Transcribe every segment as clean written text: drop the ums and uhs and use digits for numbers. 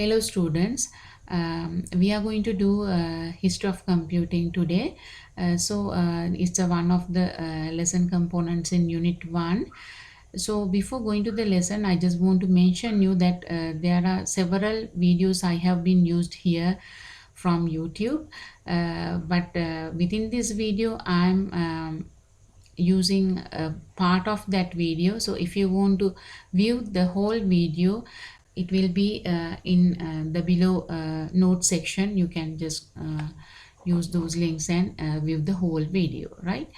Hello students, we are going to do history of computing today. It's one of the lesson components in unit 1. So before going to the lesson, I just want to mention you that there are several videos I have been used here from YouTube, but within this video I'm using a part of that video. So if you want to view the whole video, it will be in the below note section. You can just use those links and view the whole video, right?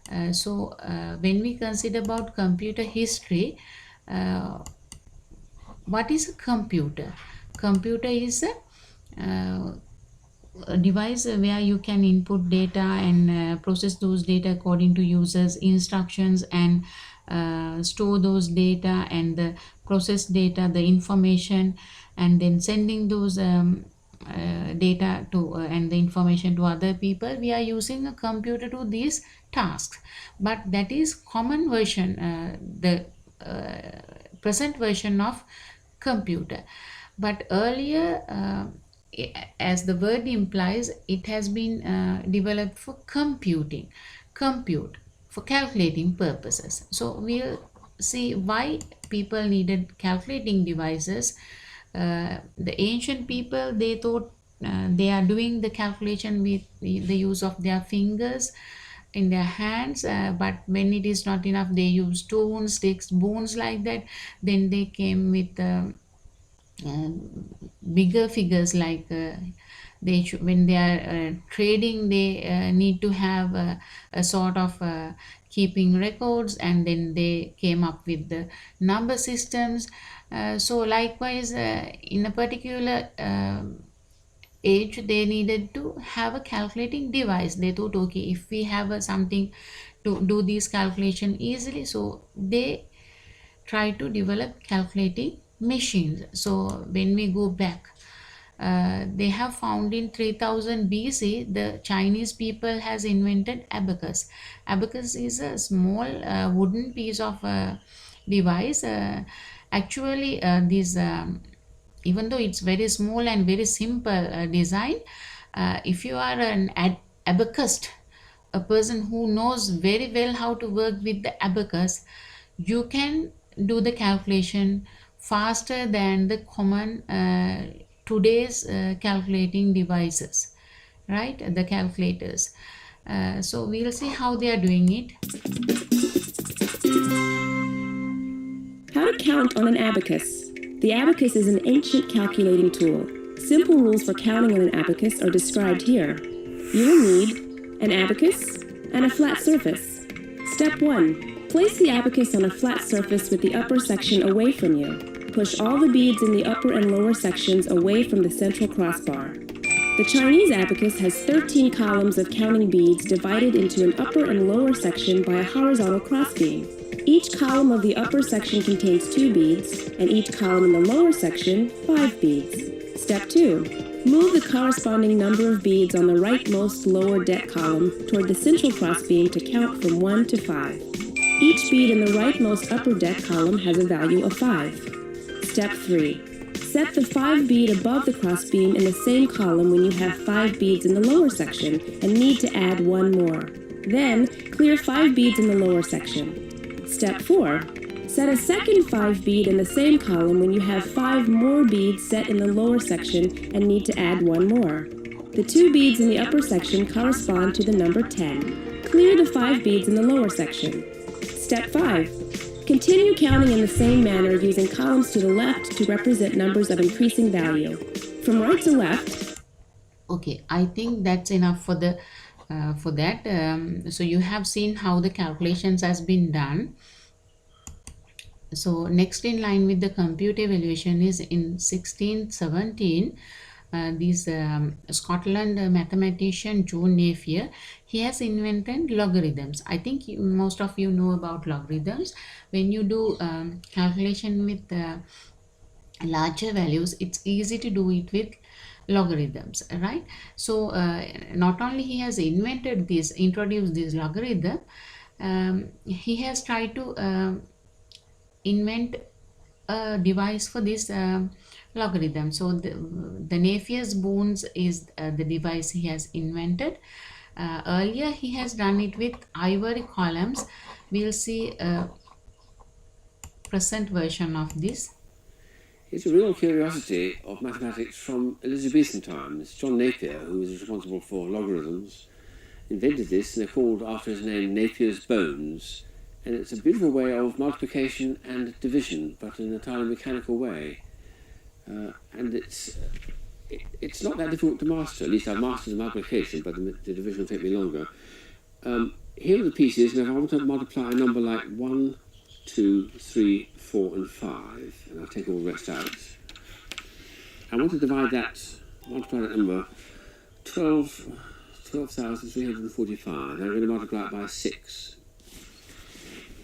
When we consider about computer history, what is a computer? Computer is a device where you can input data and process those data according to users instructions and store those data and the process data, the information, and then sending those data to and the information to other people. We are using a computer to these tasks, but that is common version, the present version of computer. But earlier, as the word implies, it has been developed for compute, for calculating purposes. So we'll see why people needed calculating devices. The ancient people, they thought they are doing the calculation with the use of their fingers in their hands, but when it is not enough, they use stones, sticks, bones, like that. Then they came with bigger figures, like when they are trading, they need to have a sort of keeping records, and then they came up with the number systems. So likewise, in a particular age, they needed to have a calculating device. They thought, okay, if we have something to do this calculation easily, so they try to develop calculating machines. So when we go back, they have found in 3000 BC, the Chinese people has invented abacus. Abacus is a small wooden piece of device. Actually, even though it's very small and very simple design, if you are an abacusist, a person who knows very well how to work with the abacus, you can do the calculation faster than the common today's calculating devices, right? The calculators. So we'll see how they are doing it. How to count on an abacus. The abacus is an ancient calculating tool. Simple rules for counting on an abacus are described here. You will need an abacus and a flat surface. Step 1. Place the abacus on a flat surface with the upper section away from you. Push all the beads in the upper and lower sections away from the central crossbar. The Chinese abacus has 13 columns of counting beads divided into an upper and lower section by a horizontal crossbeam. Each column of the upper section contains 2 beads, and each column in the lower section, 5 beads. Step 2. Move the corresponding number of beads on the rightmost lower deck column toward the central crossbeam to count from 1 to 5. Each bead in the rightmost upper deck column has a value of 5. Step 3. Set the 5 bead above the crossbeam in the same column when you have 5 beads in the lower section and need to add 1 more. Then, clear 5 beads in the lower section. Step 4. Set a second 5 bead in the same column when you have 5 more beads set in the lower section and need to add 1 more. The 2 beads in the upper section correspond to the number 10. Clear the 5 beads in the lower section. Step 5. Continue counting in the same manner using columns to the left to represent numbers of increasing value. From right to left. Okay, I think that's enough for the for that. So you have seen how the calculations has been done. So next in line with the compute evaluation is in 1617. This Scotland mathematician John Naphier, he has invented logarithms. I think most of you know about logarithms. When you do calculation with larger values, it's easy to do it with logarithms, right? So not only he has invented this, introduced this logarithm, he has tried to invent a device for this logarithm. So the Naphier's bones is the device he has invented. Earlier he has done it with ivory columns. We'll see a present version of this. It's a real curiosity of mathematics from Elizabethan times. John Napier, who was responsible for logarithms, invented this, and they're called after his name Napier's bones. And it's a beautiful way of multiplication and division, but in an entirely mechanical way. And it's not that difficult to master. At least I've mastered the multiplication, but the division will take me longer. Here are the pieces. Now, if I want to multiply a number like 1, 2, 3, 4, and 5, and I'll take all the rest out. I want to divide that, multiply that number, 12,345. I'm going to multiply it by 6.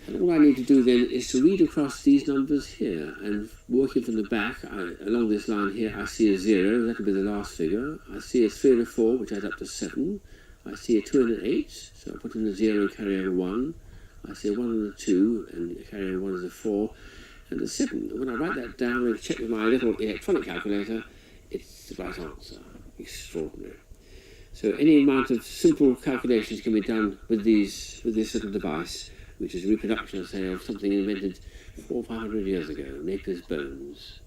And all I need to do then is to read across these numbers here, and working from the back, along this line here, I see a 0, that will be the last figure. I see a 3 and a 4, which adds up to 7. I see a 2 and an 8, so I put in a 0 and carry over 1. I see a 1 and a 2, and carry over 1 as a 4, and a 7. When I write that down and check with my little electronic calculator, it's the right answer. Extraordinary. So any amount of simple calculations can be done with this little device, which is a reproduction, say, of something invented 400 or 500 years ago, Napier's bones.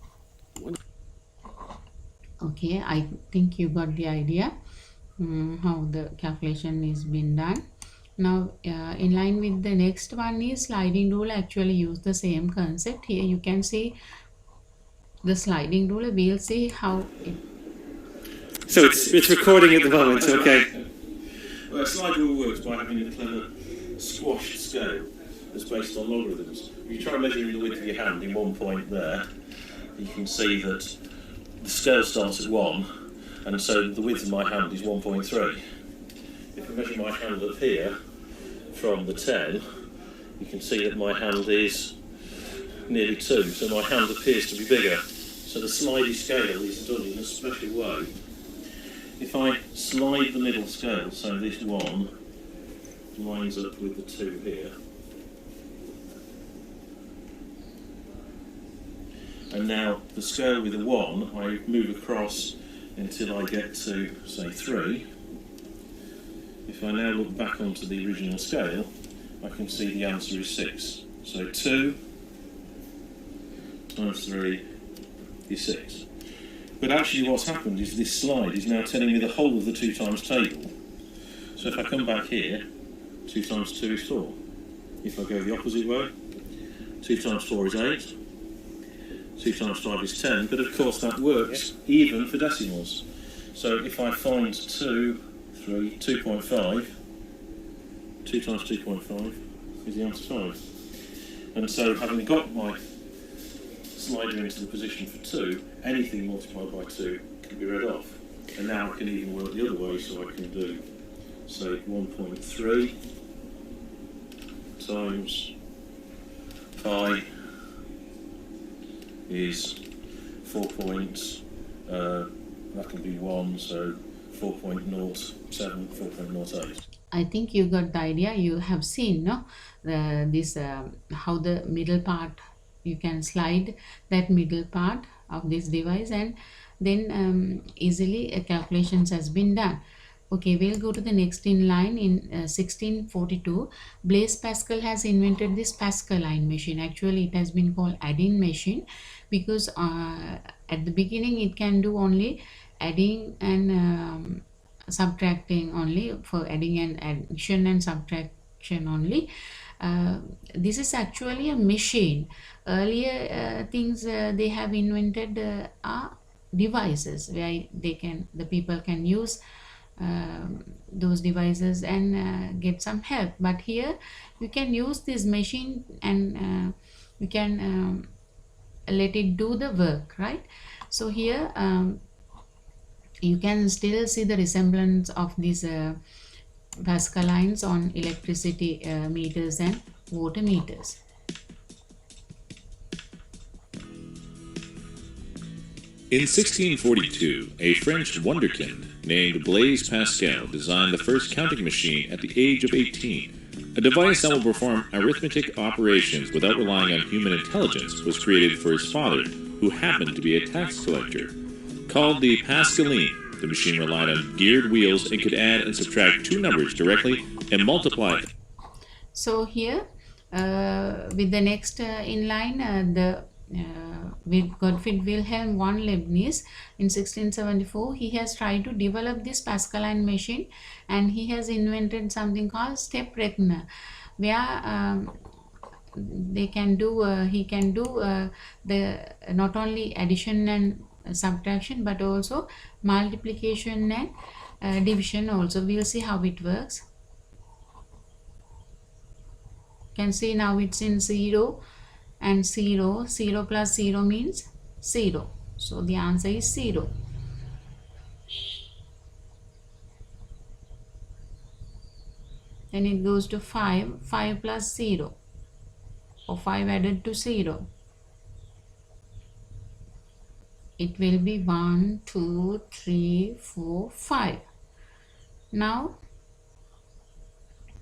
Okay, I think you got the idea how the calculation is being done. Now, in line with the next one is sliding rule. Actually use the same concept. Here you can see the sliding rule. We'll see how it... So it's recording at the moment, okay. Well, a slide rule works by having a clever squashed scale that's based on logarithms. If you try measuring the width of your hand in one point there, you can see that the scale starts at 1, and so the width of my hand is 1.3. If I measure my hand up here from the 10, you can see that my hand is nearly 2, so my hand appears to be bigger. So the slidey scale is done in a special way. If I slide the middle scale, so this 1 lines up with the 2 here, and now the scale with the 1, I move across until I get to, say, 3. If I now look back onto the original scale, I can see the answer is 6. So 2 times 3 is 6. But actually what's happened is this slide is now telling me the whole of the 2 times table. So if I come back here, 2 times 2 is 4. If I go the opposite way, 2 times 4 is 8. 2 times 5 is 10, but of course that works even for decimals. So if I find 2.5, 2 times 2.5 is the answer 5. And so having got my slider into the position for 2, anything multiplied by 2 can be read off. And now I can even work the other way, so I can do, say, 1.3 times pi is 4 points, that can be 1, so 4.07, 4.08. I think you got the idea. You have seen, no, this how the middle part, you can slide that middle part of this device, and then easily calculations has been done. Okay, we'll go to the next in line. In 1642, Blaise Pascal has invented this Pascaline machine. Actually, it has been called adding machine because at the beginning it can do only adding and subtracting only, for adding and addition and subtraction only. This is actually a machine. Earlier things they have invented are devices where the people can use those devices and get some help. But here you can use this machine and you can let it do the work, right? So here you can still see the resemblance of these Pascalines on electricity meters and water meters. In 1642, a French wonderkind named Blaise Pascal designed the first counting machine at the age of 18. A device that will perform arithmetic operations without relying on human intelligence was created for his father, who happened to be a tax collector. Called the Pascaline, the machine relied on geared wheels and could add and subtract two numbers directly and multiply. So here, with the next inline, with Gottfried Wilhelm von Leibniz in 1674, he has tried to develop this Pascaline machine, and he has invented something called step reckoner, where he can do the not only addition and subtraction, but also multiplication and division also. We'll see how it works. Can see now it's in 0 and 0. 0 plus 0 means 0. So the answer is 0. Then it goes to 5. 5 plus 0, or 5 added to 0. It will be 1, 2, 3, 4, 5. Now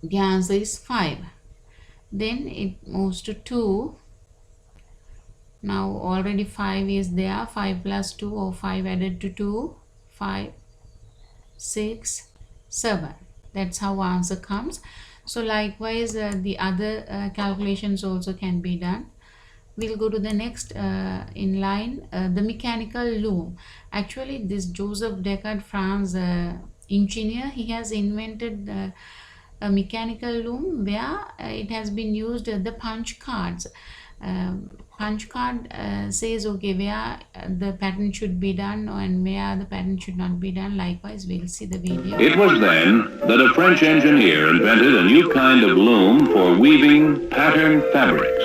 the answer is 5. Then it moves to 2. Now already 5 is there. 5 plus 2, or 5 added to 2. 5, 6, 7. That's how answer comes. So likewise the other calculations also can be done. We'll go to the next in line, the mechanical loom. Actually, this Joseph Deckard, France engineer, he has invented a mechanical loom where it has been used the punch cards. Punch card says okay where the pattern should be done and where the pattern should not be done. Likewise, we'll see the video. It was then that a French engineer invented a new kind of loom for weaving pattern fabrics.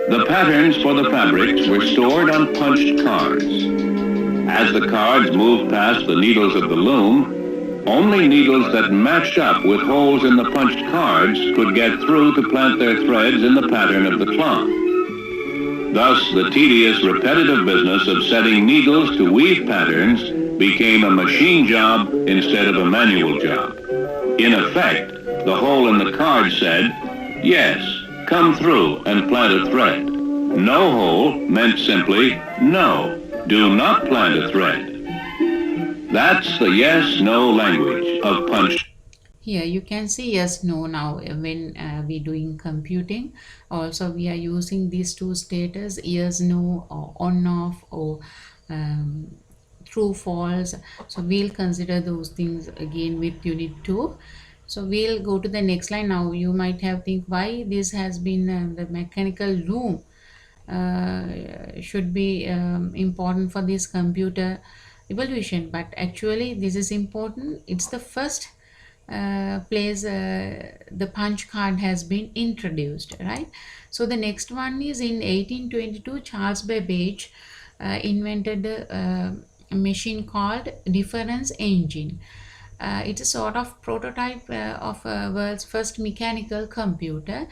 The patterns for the fabrics were stored on punched cards. As the cards moved past the needles of the loom, only needles that matched up with holes in the punched cards could get through to plant their threads in the pattern of the cloth. Thus, the tedious, repetitive business of setting needles to weave patterns became a machine job instead of a manual job. In effect, the hole in the card said, "Yes, come through and plant a thread." No hole meant simply, "No, do not plant a thread." That's the yes-no language of punch. Here you can see yes, no. Now when we're doing computing, also we are using these two status, yes, no, or on, off, or true, false. So we'll consider those things again with unit 2. So we'll go to the next line. Now you might have think why this has been the mechanical loom should be important for this computer evolution, but actually this is important. It's the first place the punch card has been introduced, right? So the next one is in 1822, Charles Babbage invented a machine called difference engine. It's a sort of prototype of world's first mechanical computer.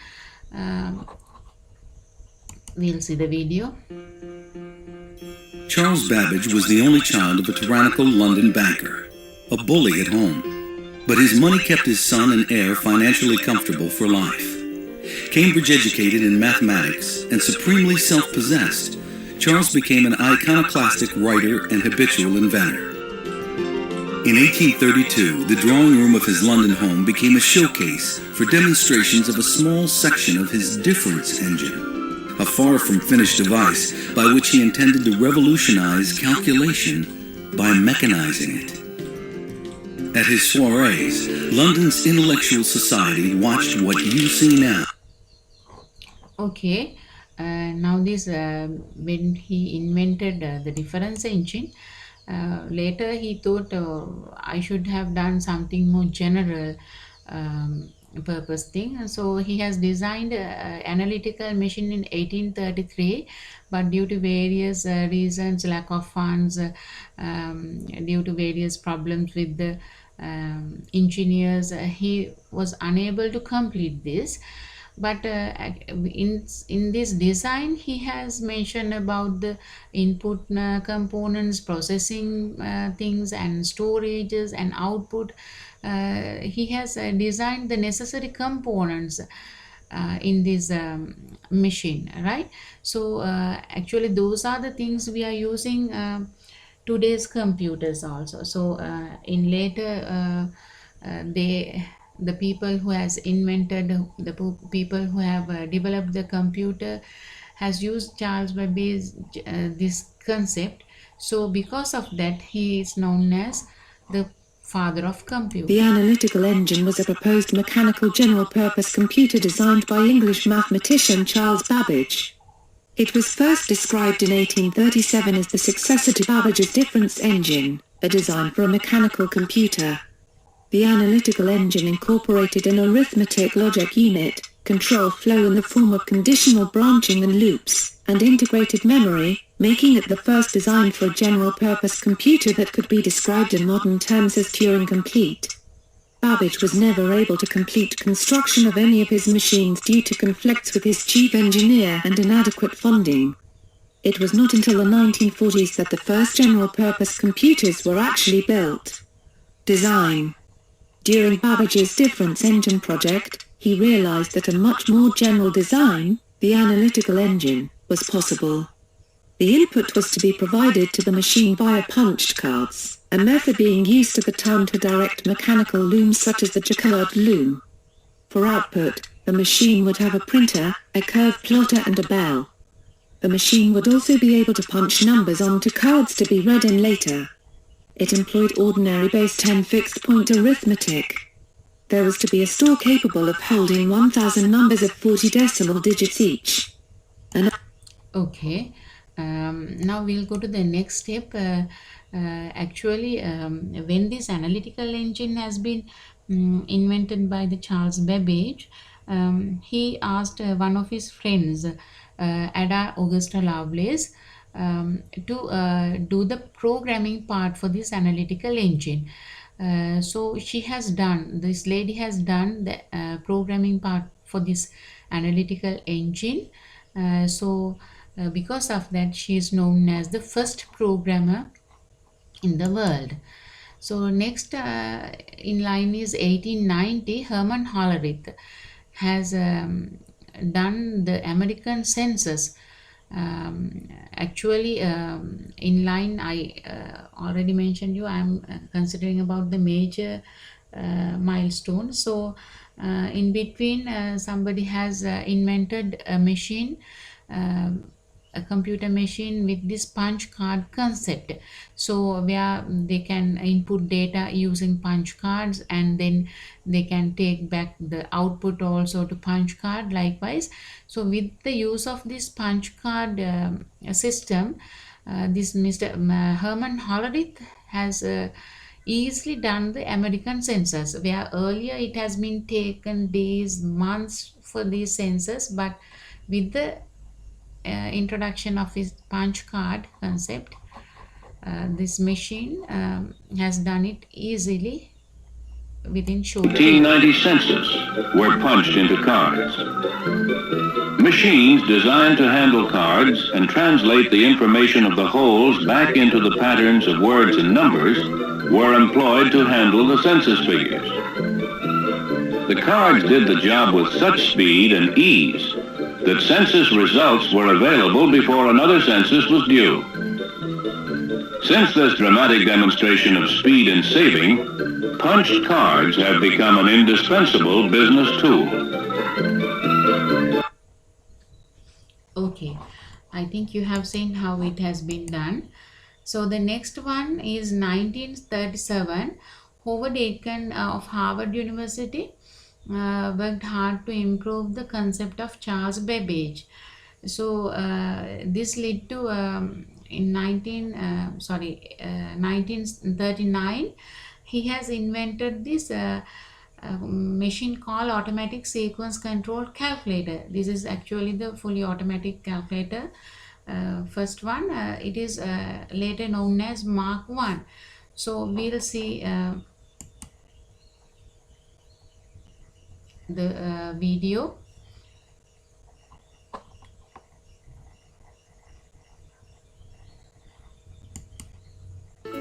We'll see the video. Charles Babbage was the only child of a tyrannical London banker, a bully at home. But his money kept his son and heir financially comfortable for life. Cambridge educated in mathematics and supremely self-possessed, Charles became an iconoclastic writer and habitual inventor. In 1832, the drawing room of his London home became a showcase for demonstrations of a small section of his difference engine, a far from finished device by which he intended to revolutionize calculation by mechanizing it. At his soirees, London's intellectual society watched what you see now. Okay, now this when he invented the difference engine, later he thought I should have done something more general purpose thing. So he has designed an analytical machine in 1833, but due to various reasons, lack of funds, due to various problems with the engineers, he was unable to complete this. But in this design he has mentioned about the input components, processing things, and storages and output. He has designed the necessary components in this machine, right? So actually those are the things we are using today's computers also. So in later the people who has invented, people who have developed the computer has used Charles Babbage's this concept. So because of that, he is known as the father of computing. The Analytical Engine was a proposed mechanical general-purpose computer designed by English mathematician Charles Babbage. It was first described in 1837 as the successor to Babbage's difference engine, a design for a mechanical computer. The Analytical Engine incorporated an arithmetic logic unit, control flow in the form of conditional branching and loops, and integrated memory, making it the first design for a general-purpose computer that could be described in modern terms as Turing-complete. Babbage was never able to complete construction of any of his machines due to conflicts with his chief engineer and inadequate funding. It was not until the 1940s that the first general-purpose computers were actually built. Design. During Babbage's difference engine project, he realized that a much more general design, the Analytical Engine, was possible. The input was to be provided to the machine via punched cards, a method being used at the time to direct mechanical looms such as the Jacquard loom. For output, the machine would have a printer, a curve plotter and a bell. The machine would also be able to punch numbers onto cards to be read in later. It employed ordinary base 10 fixed-point arithmetic. There was to be a store capable of holding 1,000 numbers of 40 decimal digits each. Okay, now we'll go to the next step. Actually, when this analytical engine has been invented by the Charles Babbage, he asked one of his friends, Ada Augusta Lovelace, to do the programming part for this analytical engine. So this lady has done the programming part for this analytical engine. Because of that, she is known as the first programmer in the world. So next in line is 1890. Herman Hollerith has done the American census. Actually, in line, I already mentioned you, I am considering about the major milestone. So in between, somebody has invented a machine, a computer machine with this punch card concept. So where they can input data using punch cards, and then they can take back the output also to punch card likewise. So with the use of this punch card system, this Mr. Herman Hollerith has easily done the American census, where earlier it has been taken days, months for these census, but with the introduction of his punch card concept, this machine has done it easily within short time. 1890 census were punched into cards. Machines designed to handle cards and translate the information of the wholes back into the patterns of words and numbers were employed to handle the census figures. The cards did the job with such speed and ease that census results were available before another census was due. Since this dramatic demonstration of speed and saving, punched cards have become an indispensable business tool. Okay, I think you have seen how it has been done. So the next one is 1937. Howard Aiken of Harvard University worked hard to improve the concept of Charles Babbage. So this led to in 1939, he has invented this machine called automatic sequence control calculator. This is actually the fully automatic calculator. First one, it is later known as Mark 1. So we'll see the video.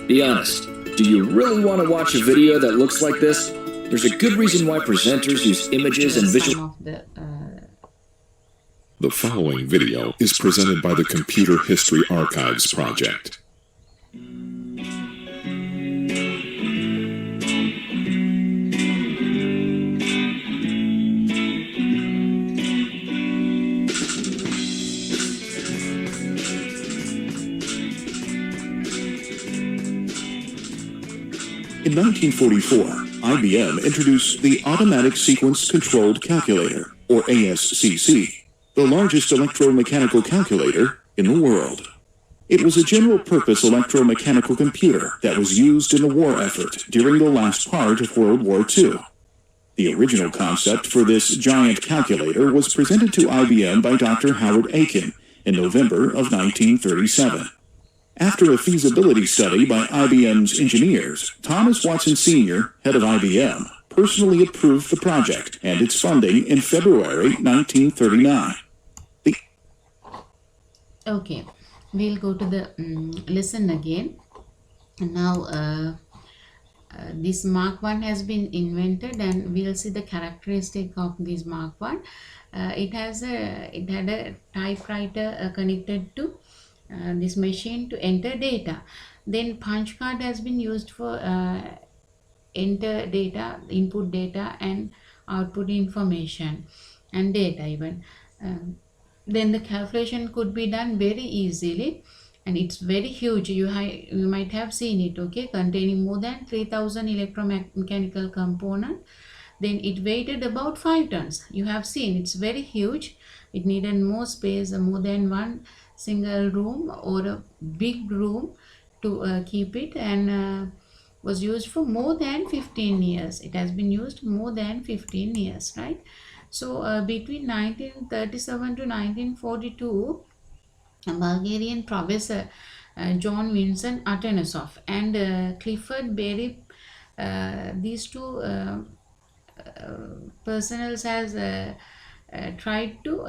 Be honest, do you really want to watch a video that looks like this? There's a good reason why presenters use images and visual... Some of the The following video is presented by the Computer History Archives Project. In 1944, IBM introduced the Automatic Sequence Controlled Calculator, or ASCC, the largest electromechanical calculator in the world. It was a general-purpose electromechanical computer that was used in the war effort during the last part of World War II. The original concept for this giant calculator was presented to IBM by Dr. Howard Aiken in November of 1937. After a feasibility study by IBM's engineers, Thomas Watson Sr., head of IBM, personally approved the project and its funding in February 1939. Okay, we'll go to the lesson again. Now, this Mark 1 has been invented, and we'll see the characteristic of this Mark 1. It had a typewriter connected to this machine to enter data. Then punch card has been used for enter data, input data and output information and data even. Then the calculation could be done very easily, and it's very huge. You might have seen it, okay, containing more than 3000 electromechanical components. Then it weighed about 5 tons. You have seen it's very huge. It needed more space, more than one single room or a big room to keep it, and was used for more than 15 years. It has been used more than 15 years, right? So between 1937 to 1942, a Bulgarian professor John Vincent Atanasoff and Clifford Berry, these two personals has tried to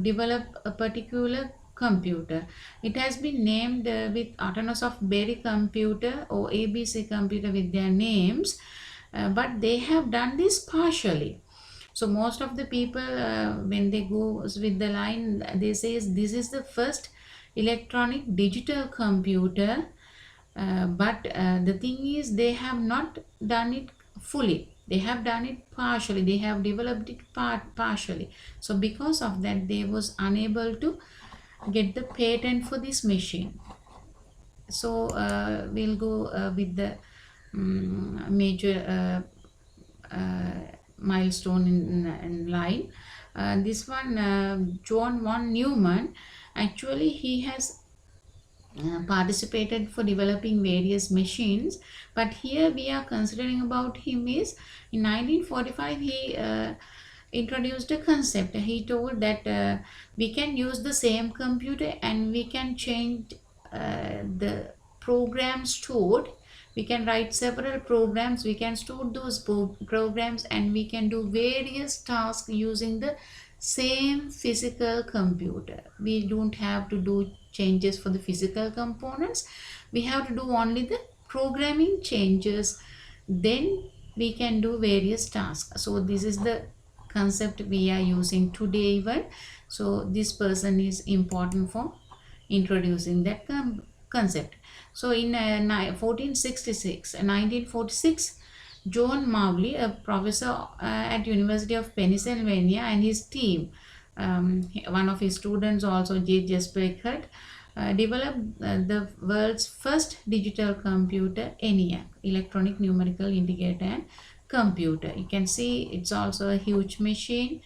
develop a particular computer. It has been named with Atanasoff Berry computer or ABC computer with their names, but they have done this partially. So most of the people, when they go with the line, they say this is the first electronic digital computer, but the thing is they have not done it fully. They have done it partially. They have developed it partially. So because of that, they was unable to get the patent for this machine. So we'll go with the major milestone in line. This one, John von Neumann, actually he has participated for developing various machines, but here we are considering about him is in 1945 he introduced a concept. He told that we can use the same computer and we can change the program stored. We can write several programs, we can store those programs, and we can do various tasks using the same physical computer. We don't have to do changes for the physical components. We have to do only the programming changes. Then we can do various tasks. So this is the concept we are using today even. So this person is important for introducing that concept. So in 1946, John Mowley, a professor at University of Pennsylvania, and his team, one of his students also, J. Jesper Eckert, developed the world's first digital computer, ENIAC, Electronic Numerical Indicator and Computer. You can see it's also a huge machine.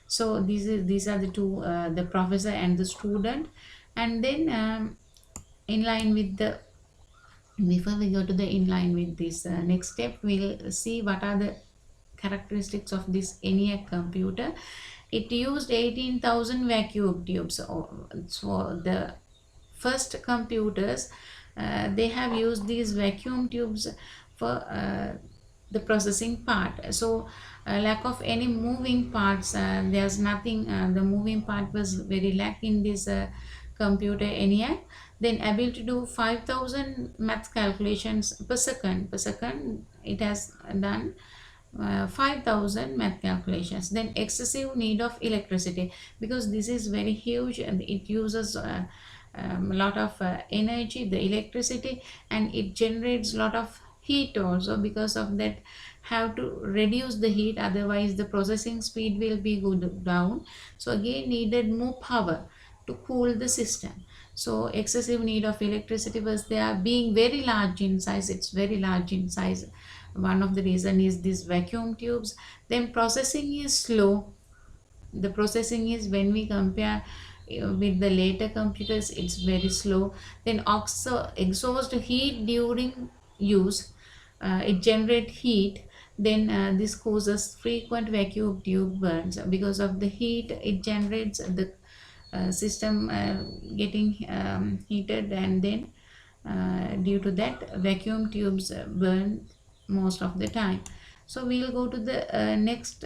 So these are the two, the professor and the student. And then in line with the, before we go to the in line with this next step, we'll see what are the characteristics of this ENIAC computer. It used 18,000 vacuum tubes. So the first computers, they have used these vacuum tubes for the processing part. So lack of any moving parts, there's nothing, the moving part was very lack in this computer ENIAC. Then able to do 5,000 math calculations per second. It has done 5,000 math calculations. Then excessive need of electricity, because this is very huge and it uses a lot of energy, the electricity, and it generates a lot of heat also. Because of that, have to reduce the heat, otherwise the processing speed will be good down. So again needed more power to cool the system. So excessive need of electricity was there. Being very large in size, it's very large in size, one of the reason is these vacuum tubes. Then processing is slow. The processing is, when we compare with the later computers, it's very slow. Then exhaust heat during use, it generate heat. Then this causes frequent vacuum tube burns. Because of the heat it generates, the system getting heated, and then due to that vacuum tubes burn most of the time. So we'll go to the next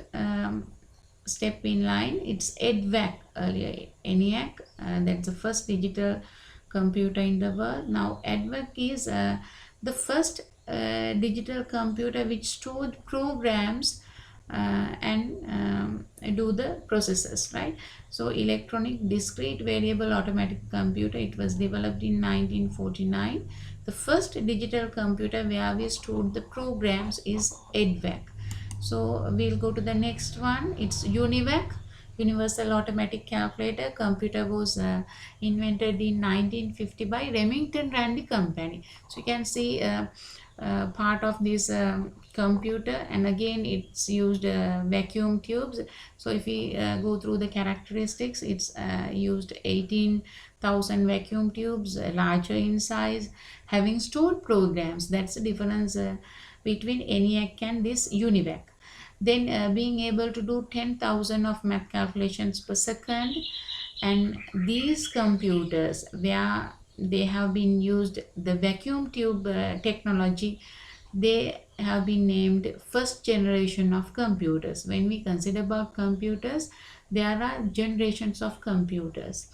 step in line. It's EDVAC, earlier ENIAC, that's the first digital computer in the world. Now EDVAC is the first digital computer which stored programs and do the processes, right? So electronic discrete variable automatic computer, it was developed in 1949. The first digital computer where we stored the programs is EDVAC. So we'll go to the next one. It's UNIVAC, Universal Automatic Calculator. Computer was invented in 1950 by Remington Randi Company. So you can see part of this computer, and again it's used vacuum tubes. So if we go through the characteristics, it's used 18,000 vacuum tubes, larger in size, having stored programs. That's the difference between ENIAC and this UNIVAC. Then being able to do 10,000 of math calculations per second. And these computers, where they have been used the vacuum tube technology, they have been named first generation of computers. When we consider about computers, there are generations of computers.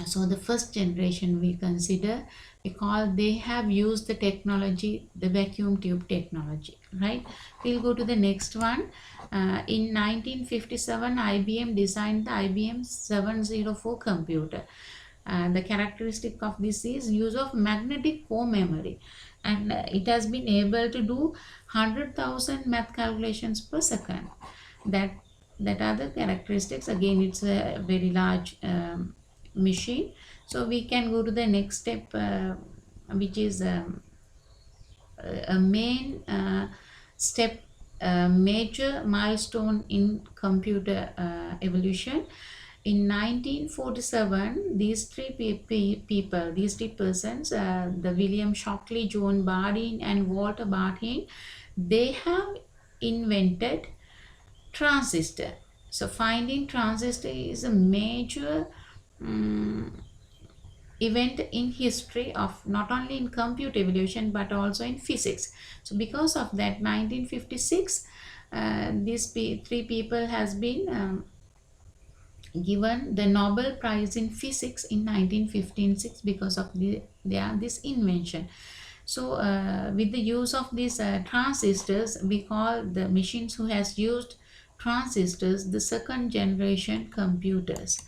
So the first generation we consider, because they have used the technology, the vacuum tube technology, right? We'll go to the next one. In 1957 IBM designed the IBM 704 computer. The characteristic of this is use of magnetic core memory, and it has been able to do 100,000 math calculations per second. That are the characteristics. Again, it's a very large machine. So we can go to the next step, which is a main step, major milestone in computer evolution. In 1947, these three persons, the William Shockley, John Bardeen, and Walter Bardeen, they have invented transistor. So finding transistor is a major event in history of not only in computer evolution but also in physics. So because of that, 1956, these three people has been given the Nobel Prize in Physics in 1956 because of this invention. So with the use of these transistors, we call the machines who has used transistors the second generation computers.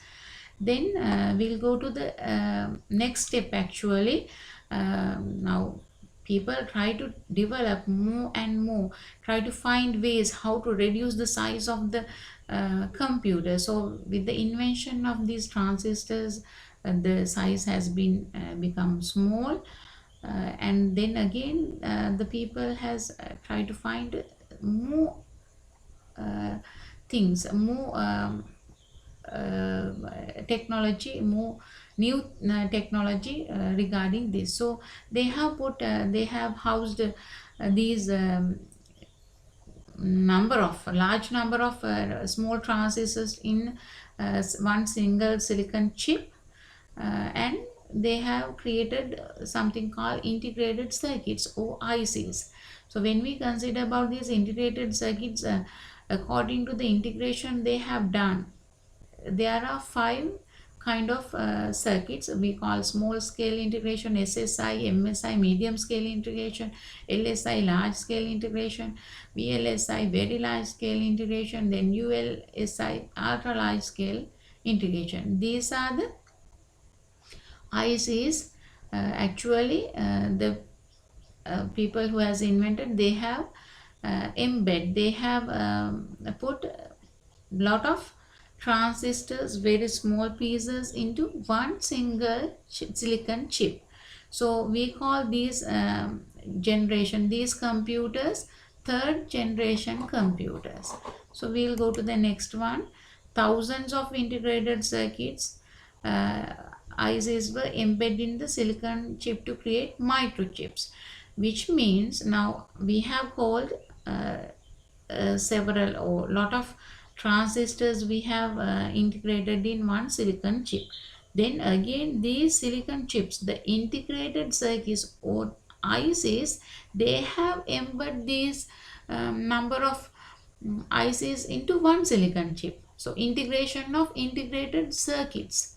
Then we'll go to the next step actually. Now people try to develop more and more, try to find ways how to reduce the size of the computer. So with the invention of these transistors, the size has been become small, and then again the people has tried to find more things, more technology, more new technology regarding this. So they have put they have housed these large number of small transistors in one single silicon chip, and they have created something called integrated circuits or ICs. So when we consider about these integrated circuits, according to the integration they have done, there are 5 kind of circuits we call small scale integration, SSI, MSI, medium scale integration, LSI, large scale integration, VLSI, very large scale integration, then ULSI, ultra large scale integration. These are the ICs. Actually the people who has invented, they have they have put lot of transistors, very small pieces, into one single silicon chip. So we call these these computers third generation computers. So we'll go to the next one. Thousands of integrated circuits, ICs were embedded in the silicon chip to create microchips, which means now we have called several or lot of transistors we have integrated in one silicon chip. Then again, these silicon chips, the integrated circuits or ICs, they have embedded these number of ICs into one silicon chip. So integration of integrated circuits,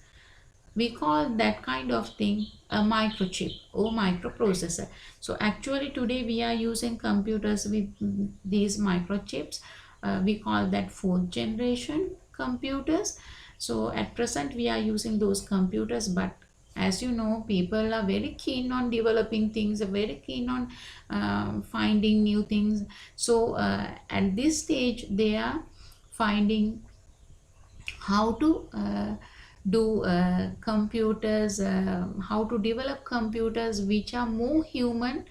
we call that kind of thing a microchip or microprocessor. So actually today we are using computers with these microchips. We call that fourth generation computers. So at present we are using those computers, but as you know, people are very keen on developing things, are very keen on finding new things. So at this stage they are finding how to do computers, how to develop computers which are more human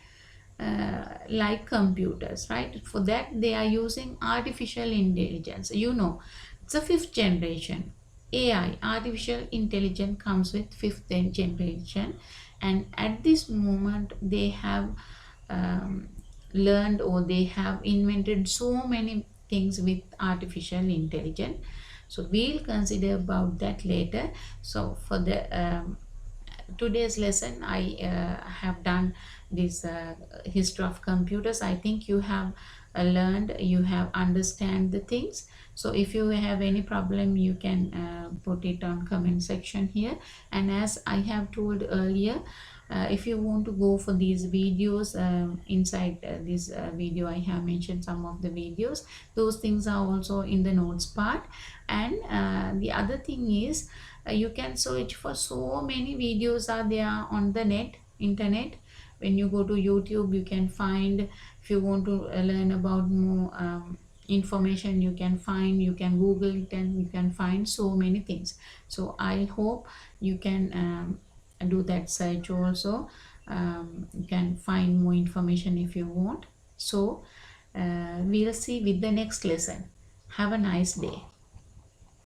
like computers, right? For that they are using artificial intelligence. You know, it's a fifth generation. AI, artificial intelligence, comes with fifth generation, and at this moment they have learned, or they have invented so many things with artificial intelligence. So we'll consider about that later. So for the today's lesson, I have done this history of computers. I think you have learned, you have understand the things. So if you have any problem, you can put it on comment section here. And as I have told earlier, if you want to go for these videos, inside this video I have mentioned some of the videos. Those things are also in the notes part. And the other thing is, you can search for so many videos are there on the internet. When you go to YouTube, you can find, if you want to learn about more information, you can find, you can Google it, and you can find so many things. So I hope you can do that search also. You can find more information if you want. So we'll see with the next lesson. Have a nice day.